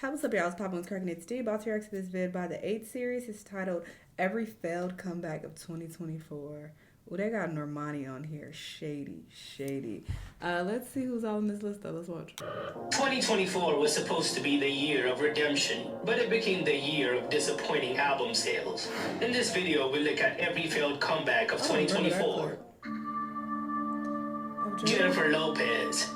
How what's up, y'all? It's Pop One's Cracking It today. About to react to this vid by the 8 series. It's titled Every Failed Comeback of 2024. Oh, they got Normani on here. Shady, shady. Let's see who's all on this list though. Let's watch. 2024 was supposed to be the year of redemption, but it became the year of disappointing album sales. In this video, we look at every failed comeback of 2024. Jennifer Lopez.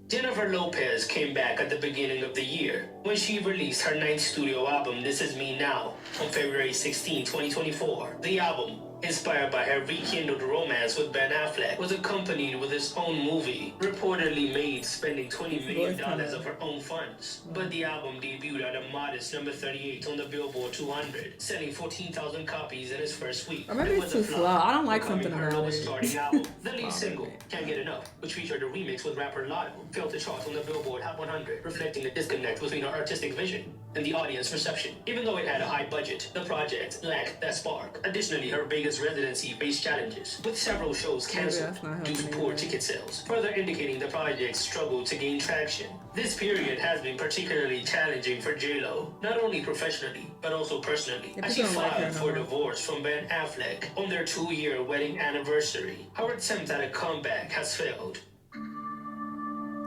Jennifer Lopez came back at the beginning of the year when she released her 9th studio album, This Is Me Now, on February 16, 2024. The album, inspired by her rekindled romance with Ben Affleck, was accompanied with its own movie, reportedly made spending $20 million of her own funds. But the album debuted at a modest number 38 on the Billboard 200, selling 14,000 copies in its first week. Or maybe it's too slow. I don't like something her about lowest it. starting album. The lead single, Can't Get Enough, which featured a remix with rapper Lotto, failed to chart on the Billboard Hot 100, reflecting the disconnect between her artistic vision and the audience reception. Even though it had a high budget, the project lacked that spark. Additionally, her Vegas residency faced challenges, with several shows canceled due to poor ticket sales, further indicating the project struggled to gain traction. This period has been particularly challenging for J-Lo, not only professionally, but also personally, as she filed for divorce from Ben Affleck on their 2-year wedding anniversary. Her attempt at a comeback has failed.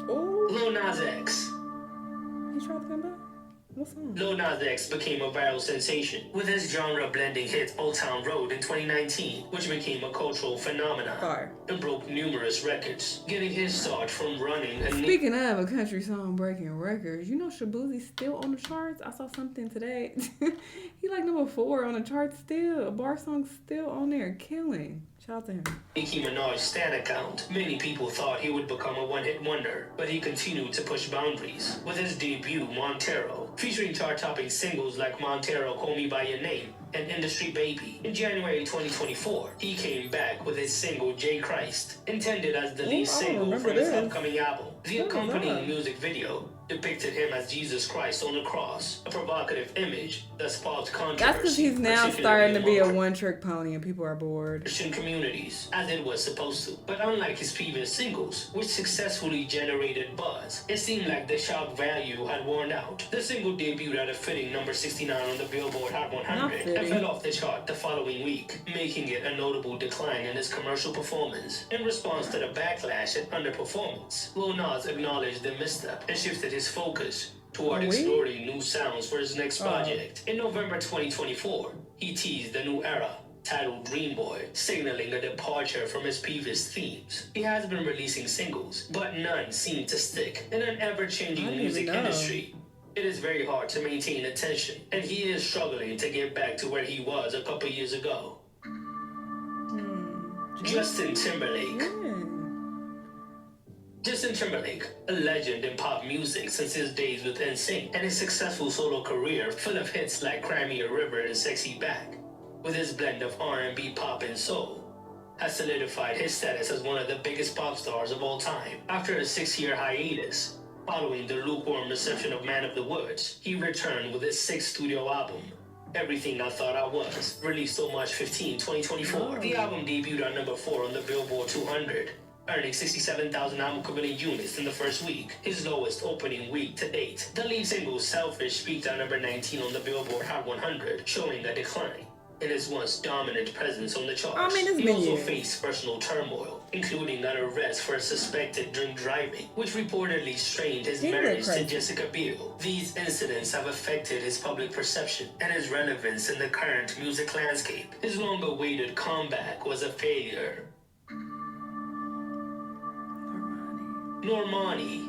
Lil Nas X. He tried to come back? What song? Lil Nas X became a viral sensation with his genre-blending hit Old Town Road in 2019, which became a cultural phenomenon and broke numerous records, getting his start from running a... Speaking of a country song breaking records, you know Shabuzi's still on the charts? I saw something today. He like number 4 on the charts still. A bar song still on there, killing. Shout out to him. Nicki Minaj's Stan account. Many people thought he would become a one-hit wonder, but he continued to push boundaries with his debut, Montero, featuring chart-topping singles like Montero, Call Me By Your Name, and Industry Baby. In January 2024, he came back with his single, J Christ, intended as the lead single from his upcoming album. The accompanying music video depicted him as Jesus Christ on the cross, a provocative image that sparked controversy. That's because he's now starting to be a one-trick pony and people are bored. Christian communities, as it was supposed to. But unlike his previous singles, which successfully generated buzz, it seemed like the shock value had worn out. The single debuted at a fitting number 69 on the Billboard Hot 100 and fell off the chart the following week, making it a notable decline in his commercial performance. In response to the backlash and underperformance, Lil Nas acknowledged the misstep and shifted his focus toward exploring new sounds for his next project. In November 2024, he teased a new era titled Dream Boy, signaling a departure from his previous themes. He has been releasing singles, but none seem to stick. In an ever-changing music industry, it is very hard to maintain attention, and he is struggling to get back to where he was a couple years ago. Justin Timberlake. Justin Timberlake, a legend in pop music since his days with NSYNC and his successful solo career full of hits like Cry Me a River and Sexy Back, with his blend of R&B, pop, and soul, has solidified his status as one of the biggest pop stars of all time. After a 6-year hiatus, following the lukewarm reception of Man of the Woods, he returned with his 6th studio album, Everything I Thought I Was, released on March 15, 2024. The album debuted at number 4 on the Billboard 200, earning 67,000 album equivalent units in the first week, his lowest opening week to date. The lead single, Selfish, peaked at number 19 on the Billboard Hot 100, showing a decline in his once dominant presence on the charts. He also faced personal turmoil, including an arrest for suspected drink driving, which reportedly strained his marriage to Jessica Biel. These incidents have affected his public perception and his relevance in the current music landscape. His long-awaited comeback was a failure. Normani.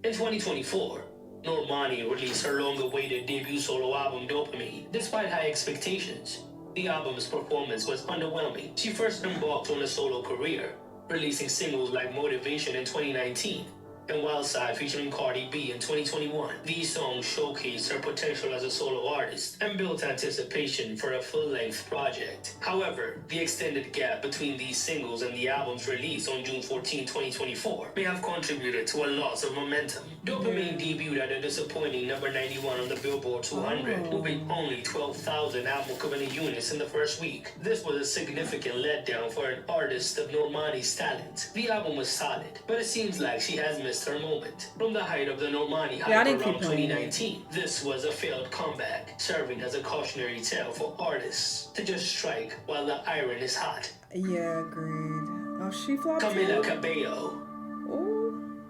In 2024, Normani released her long-awaited debut solo album, Dopamine. Despite high expectations, the album's performance was underwhelming. She first embarked on a solo career, releasing singles like Motivation in 2019 and Wild Side featuring Cardi B in 2021. These songs showcased her potential as a solo artist and built anticipation for a full-length project. However, the extended gap between these singles and the album's release on June 14, 2024 may have contributed to a loss of momentum. Dopamine debuted at a disappointing number 91 on the Billboard 200, moving only 12,000 album equivalent units in the first week. This was a significant letdown for an artist of Normani's talent. The album was solid, but it seems like she has missed missed her moment. From the height of the Normani hype around 2019, this was a failed comeback, serving as a cautionary tale for artists to just strike while the iron is hot. Yeah, agreed. Oh, she flopped Camila too? Cabello. Ooh.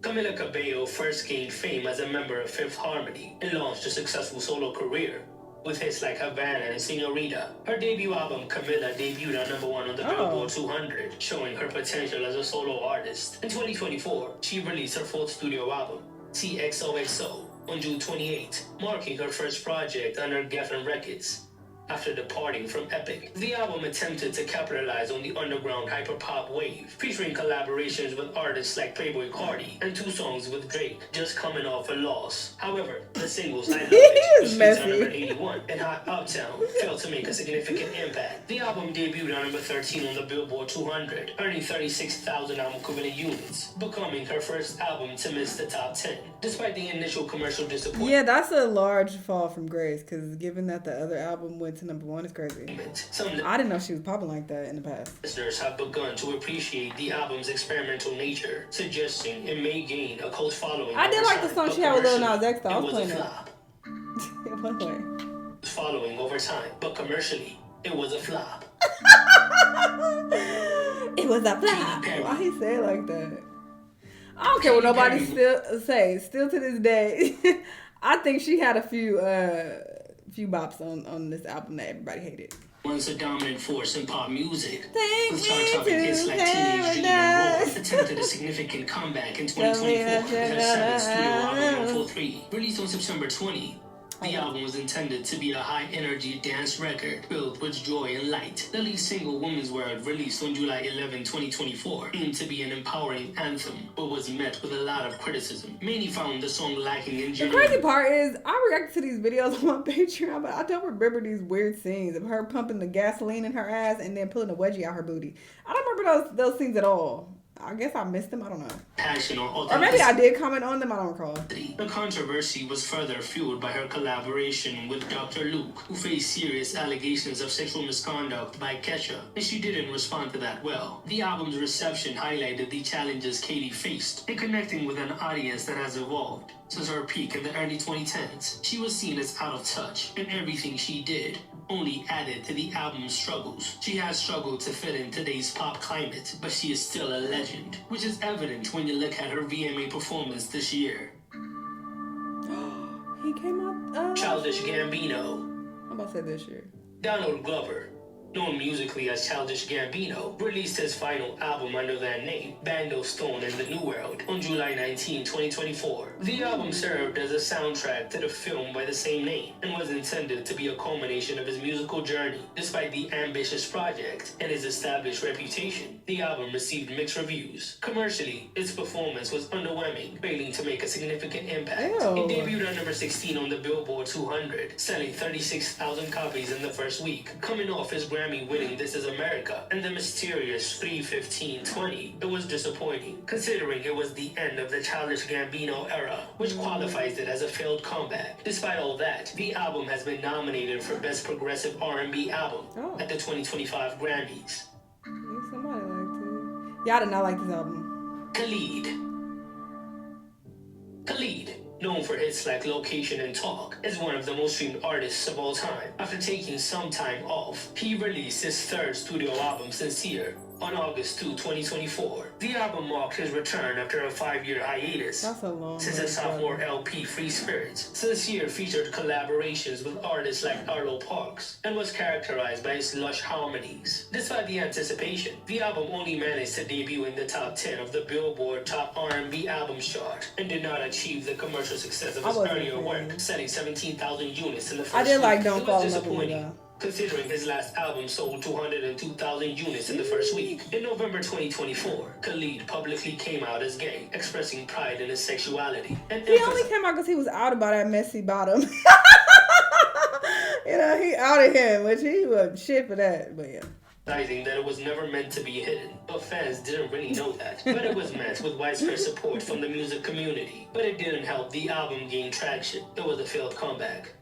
Camila Cabello first gained fame as a member of Fifth Harmony and launched a successful solo career with hits like Havana and Senorita. Her debut album, Camila, debuted at #1 on the Billboard 200, showing her potential as a solo artist. In 2024, she released her fourth studio album, TXOXO, on June 28, marking her first project under Geffen Records. After departing from Epic, the album attempted to capitalize on the underground hyperpop wave, featuring collaborations with artists like Playboi Carti and 2 songs with Drake, just coming off a loss. However, the singles I Love It, which reached at number 81, and Hot Uptown failed to make a significant impact. The album debuted at number 13 on the Billboard 200, earning 36,000 album equivalent units, becoming her first album to miss the top 10. Despite the initial commercial disappointment. Yeah, that's a large fall from grace, because given that the other album went to #1 is crazy. I didn't know she was popping like that in the past. Listeners have begun to appreciate the album's experimental nature, suggesting it may gain a cult following. I did like the song she had with Lil Nas X, though. I was It was playing a that. flop. It was like... Following over time, but commercially, it was a flop. It was a flop. Why he say it like that? I don't care what nobody still say. Still to this day, I think she had a few bops on this album that everybody hated. Once a dominant force in pop music, Take with me chart-topping hits like Teenage Dream and Roar, attempted a significant comeback in 2024 with her 7th studio album 143. Released on September 20, the album was intended to be a high-energy dance record filled with joy and light. The lead single, Woman's World, released on July 11, 2024, aimed to be an empowering anthem, but was met with a lot of criticism. Many found the song lacking in The genuine... crazy part is, I react to these videos on my Patreon, but I don't remember these weird scenes of her pumping the gasoline in her ass and then pulling a wedgie out her booty. I don't remember those scenes at all. I guess I missed them. I don't know. Passion or maybe I did comment on them. I don't recall. The controversy was further fueled by her collaboration with Dr. Luke, who faced serious allegations of sexual misconduct by Kesha, and she didn't respond to that well. The album's reception highlighted the challenges Katy faced in connecting with an audience that has evolved. Since her peak in the early 2010s, she was seen as out of touch, and everything she did only added to the album's struggles. She has struggled to fit in today's pop climate, but she is still a legend, which is evident when you look at her VMA performance this year. He came out... Childish Gambino. I'm about to say this year. Donald Glover, known musically as Childish Gambino, released his final album under that name, Bando Stone in the New World, on July 19, 2024. The album served as a soundtrack to the film by the same name and was intended to be a culmination of his musical journey. Despite the ambitious project and his established reputation, the album received mixed reviews. Commercially, its performance was underwhelming, failing to make a significant impact. It debuted at number 16 on the Billboard 200, selling 36,000 copies in the first week, coming off his Grammy-winning This Is America and the mysterious 3/15/20. It was disappointing, considering it was the end of the Childish Gambino era, which qualifies it as a failed comeback. Despite all that, the album has been nominated for Best Progressive R&B Album at the 2025 Grammys. Somebody liked it. Yeah, I did not like this album. Khalid, known for hits like Location and Talk, is one of the most streamed artists of all time. After taking some time off, he released his 3rd studio album, Sincere, on August 2, 2024. The album marked his return after a 5-year hiatus. That's a long Since his sophomore LP, Free Spirits, Sincere featured collaborations with artists like Arlo Parks and was characterized by its lush harmonies. Despite the anticipation, the album only managed to debut in the top 10 of the Billboard Top R&B Albums chart and did not achieve the commercial success of his earlier work, selling 17,000 units in the first I did like week. Don't Fall in Love with Me, considering his last album sold 202,000 units in the first week. In November 2024, Khalid publicly came out as gay, expressing pride in his sexuality. And he only came out because he was out about that messy bottom. You know, he outed him, which he was shit for that, but yeah. Realizing that it was never meant to be hidden, but fans didn't really know that. But it was met with widespread support from the music community. But it didn't help the album gain traction. It was a failed comeback.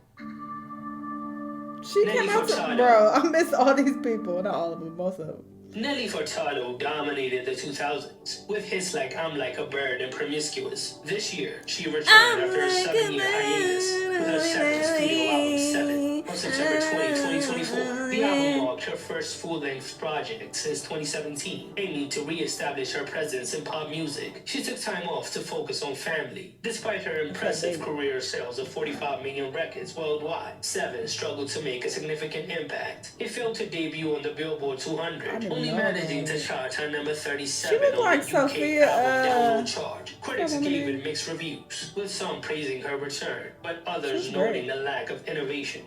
She Nelly came out to, bro, I miss all these people. Not all of them, most of them. Nelly Furtado dominated the 2000s with hits like I'm Like a Bird and Promiscuous. This year, she returned after a 7-year hiatus with her second studio album, 7, on September 20, 2024. The album marked her first full-length project since 2017, aiming to re-establish her presence in pop music. She took time off to focus on family. Despite her impressive career sales of 45 million records worldwide, 7 struggled to make a significant impact. It failed to debut on the Billboard 200, only managing to chart her number 37 on the UK album download chart. Critics gave it mixed reviews, with some praising her return, but others noting the lack of innovation.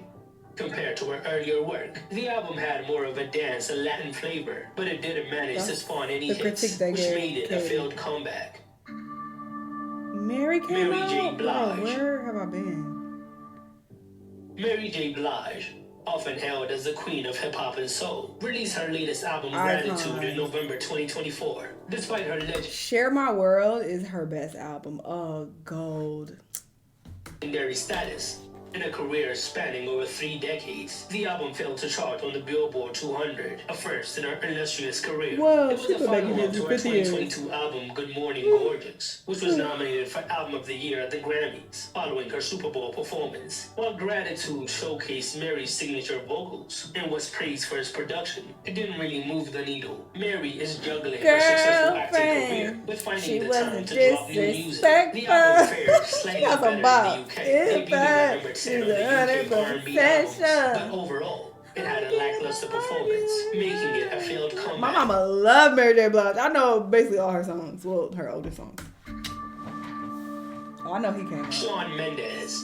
Compared to her earlier work, the album had more of a dance and Latin flavor, but it didn't manage to spawn any hits, which made it a failed comeback. Mary J. Blige. Bro, where have I been? Mary J. Blige, often hailed as the queen of hip-hop and soul, released her latest album, Gratitude, in November 2024. Despite her Share My World is her best album. Oh, gold. legendary status, in a career spanning over 3 decades, the album failed to chart on the Billboard 200, a first in her illustrious career. Whoa, it was a follow-up to her 2022 album, Good Morning Gorgeous, which was nominated for Album of the Year at the Grammys, following her Super Bowl performance. While Gratitude showcased Mary's signature vocals and was praised for its production, it didn't really move the needle. Mary is juggling her successful acting career with finding the time to drop new music. The album fared slightly better in the UK, debuting at number 10 on the UK R&B albums, but overall, it had a lackluster performance, making it a failed comeback. My mama loved Mary J. Blige. I know basically all her songs. Well, her oldest songs. Oh, I know he came out. Shawn Mendes.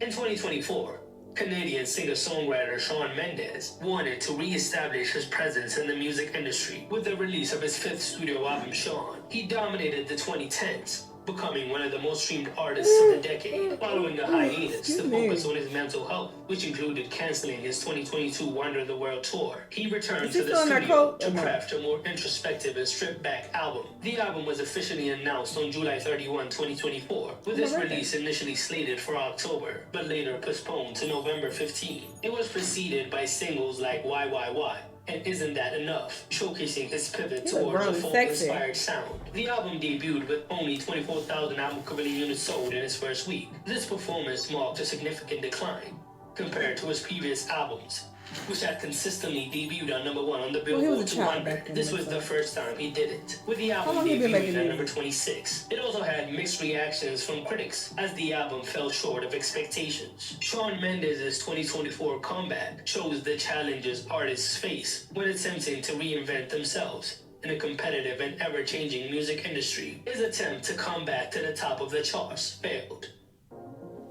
In 2024, Canadian singer-songwriter Shawn Mendes wanted to re-establish his presence in the music industry with the release of his 5th studio album, Shawn. He dominated the 2010s, becoming one of the most streamed artists of the decade, following a hiatus to focus on his mental health, which included canceling his 2022 Wander the World tour. He returned to the studio to craft a more introspective and stripped-back album. The album was officially announced on July 31, 2024, with its release initially slated for October, but later postponed to November 15. It was preceded by singles like Why, and Isn't That Enough, showcasing his pivot towards a folk-inspired sound. The album debuted with only 24,000 album equivalent units sold in its first week. This performance marked a significant decline compared to his previous albums, which had consistently debuted on number 1 on the Billboard 200. This was the first time he did it, with the album debuting at number 26. It also had mixed reactions from critics, as the album fell short of expectations. Shawn Mendes' 2024 comeback shows the challenges artists face when attempting to reinvent themselves in a competitive and ever-changing music industry. His attempt to come back to the top of the charts failed.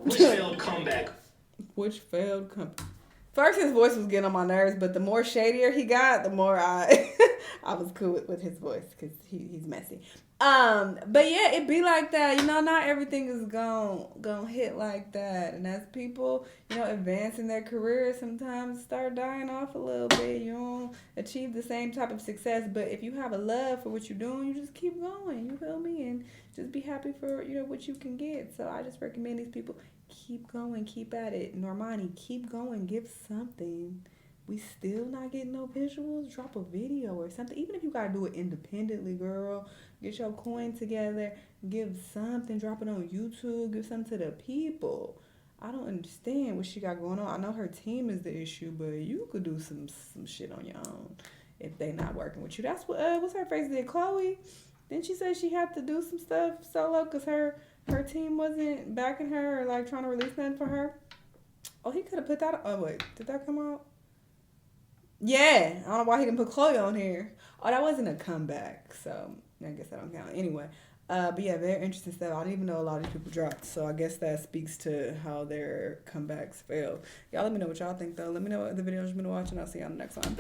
Which failed comeback? First, his voice was getting on my nerves, but the more shadier he got, the more I was cool with his voice, because he's messy. But yeah, it be like that. You know, not everything is gonna hit like that. And as people, you know, advance in their career, sometimes start dying off a little bit. You don't achieve the same type of success. But if you have a love for what you're doing, you just keep going. You feel me? And just be happy for, you know, what you can get. So I just recommend these people, keep going, keep at it. Normani, keep going, give something. We still not getting no visuals. Drop a video or something. Even if you gotta do it independently, girl. Get your coin together. Give something. Drop it on YouTube. Give something to the people. I don't understand what she got going on. I know her team is the issue, but you could do some shit on your own if they not working with you. That's what what's her face did, Chloe. Didn't she say she had to do some stuff solo because her team wasn't backing her or like trying to release nothing for her? Oh, he could have put that. Oh wait, did that come out? Yeah, I don't know why he didn't put Chloe on here. Oh, that wasn't a comeback, so I guess that don't count. Anyway, but yeah, very interesting stuff. I didn't even know a lot of these people dropped, so I guess that speaks to how their comebacks failed. Y'all let me know what y'all think, though. Let me know what the videos you've been watching. I'll see y'all on the next one.